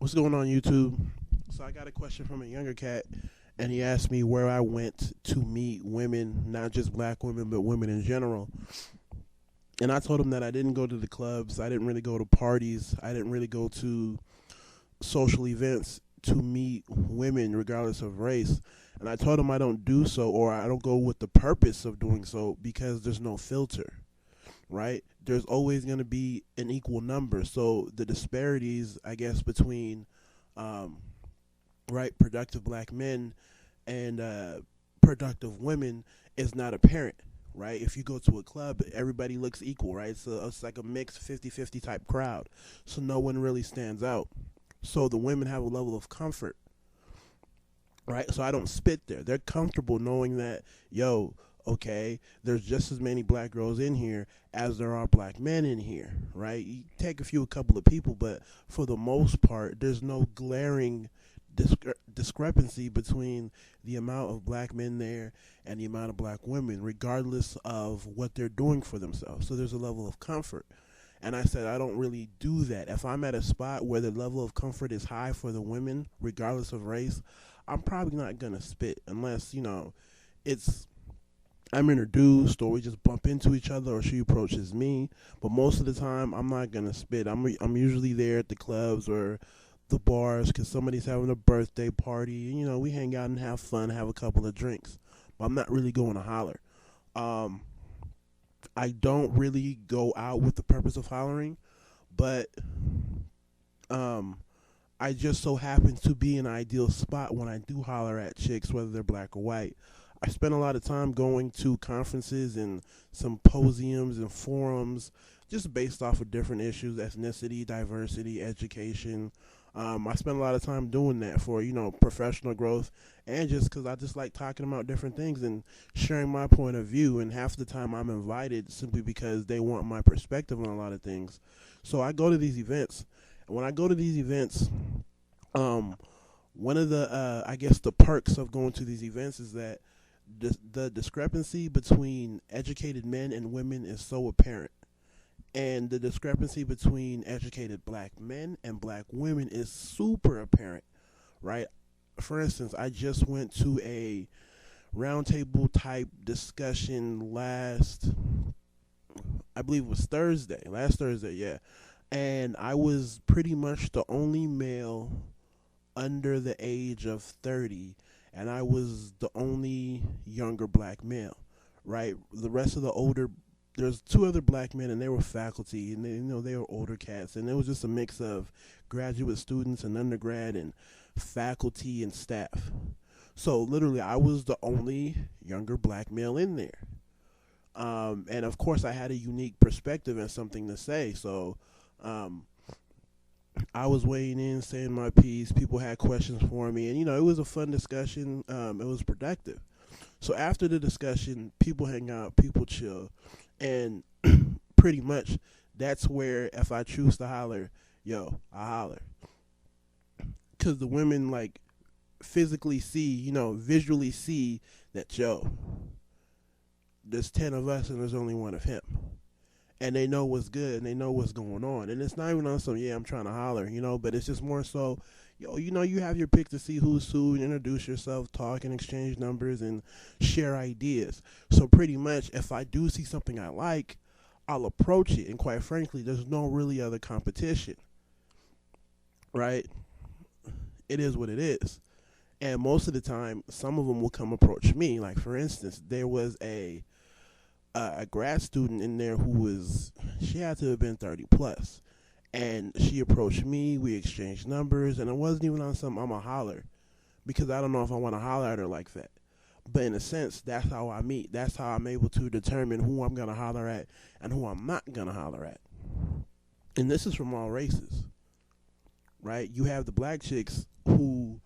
What's going on, YouTube? So I got a question from a younger cat, and he asked me where I went to meet women, not just black women, but women in general. And I told him that I didn't go to the clubs, I didn't really go to parties, I didn't really go to social events to meet women, regardless of race. And I told him I don't do so, or I don't go with the purpose of doing so, because there's no filter, right? There's always going to be an equal number. So the disparities, I guess, between um, right, productive black men and productive women is not apparent, right? If you go to a club, everybody looks equal, right? So it's like a mixed 50-50 type crowd. So no one really stands out. So the women have a level of comfort, right? So I don't spit there. They're comfortable knowing that, yo, okay, there's just as many black girls in here as there are black men in here, right? You take a couple of people, but for the most part, there's no glaring discrepancy between the amount of black men there and the amount of black women, regardless of what they're doing for themselves. So there's a level of comfort. And I said, I don't really do that. If I'm at a spot where the level of comfort is high for the women, regardless of race, I'm probably not going to spit unless, it's I'm introduced or we just bump into each other or she approaches me. But most of the time, I'm not going to spit. I'm usually there at the clubs or the bars because somebody's having a birthday party. We hang out and have fun, have a couple of drinks. But I'm not really going to holler. Um, I don't really go out with the purpose of hollering, but um, I just so happen to be in an ideal spot when I do holler at chicks, whether they're black or white. I spend a lot of time going to conferences and symposiums and forums just based off of different issues: ethnicity, diversity, education. I spend a lot of time doing that for, professional growth, and just because I just like talking about different things and sharing my point of view. And half the time I'm invited simply because they want my perspective on a lot of things. So I go to these events. And when I go to these events, um, one of the, I guess, the perks of going to these events is that the discrepancy between educated men and women is so apparent, and the discrepancy between educated black men and black women is super apparent, right? For instance, I just went to a roundtable type discussion I believe it was last Thursday, yeah. And I was pretty much the only male under the age of 30, and I was the only younger black male, right? The rest of the older, there's two other black men, and they were faculty, and they were older cats, and it was just a mix of graduate students and undergrad and faculty and staff. So literally, I was the only younger black male in there. And of course, I had a unique perspective and something to say. So um, I was weighing in, saying my piece. People had questions for me, and it was a fun discussion. It was productive. So after the discussion, people hang out, people chill, and pretty much that's where if I choose to holler, yo, I holler, because the women like physically see, visually see that, yo, there's 10 of us and there's only one of him. And they know what's good and they know what's going on. And it's not even on some, yeah, I'm trying to holler, but it's just more so, yo, you have your pick to see who's who, and introduce yourself, talk and exchange numbers and share ideas. So pretty much if I do see something I like, I'll approach it. And quite frankly, there's no really other competition, right? It is what it is. And most of the time, some of them will come approach me. Like, for instance, there was a grad student in there she had to have been 30 plus, and she approached me. We exchanged numbers, and it wasn't even on some I'm a holler, because I don't know if I want to holler at her like that. But in a sense, that's how I meet. That's how I'm able to determine who I'm gonna holler at and who I'm not gonna holler at. And this is from all races, right? You have the black chicks who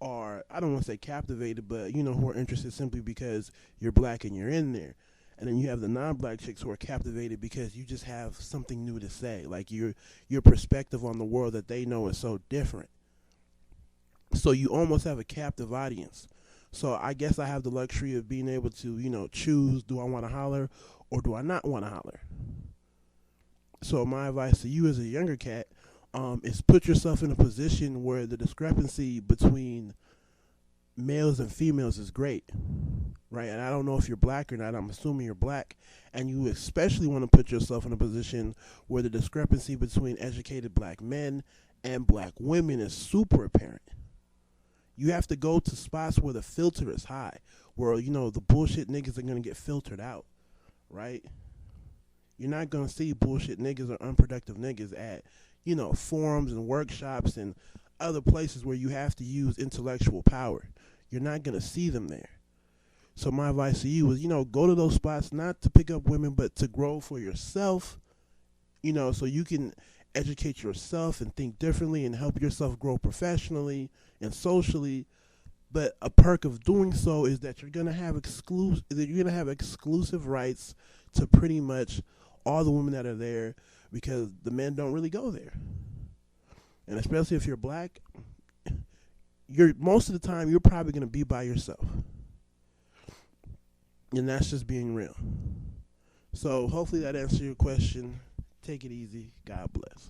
are, I don't want to say captivated, but who are interested simply because you're black and you're in there. And then you have the non-black chicks who are captivated because you just have something new to say. Like your perspective on the world that they know is so different. So you almost have a captive audience. So I guess I have the luxury of being able to, choose, do I want to holler or do I not want to holler? So my advice to you as a younger cat, is put yourself in a position where the discrepancy between males and females is great, right? And I don't know if you're black or not. I'm assuming you're black, and you especially want to put yourself in a position where the discrepancy between educated black men and black women is super apparent. You have to go to spots where the filter is high, where the bullshit niggas are gonna get filtered out, right? You're not gonna see bullshit niggas or unproductive niggas at forums and workshops and other places where you have to use intellectual power. You're not gonna see them there. So my advice to you is, go to those spots not to pick up women, but to grow for yourself, so you can educate yourself and think differently and help yourself grow professionally and socially. But a perk of doing so is that you're gonna have exclusive rights to pretty much all the women that are there, because the men don't really go there. And especially if you're black, most of the time you're probably gonna be by yourself. And that's just being real. So hopefully that answers your question. Take it easy. God bless.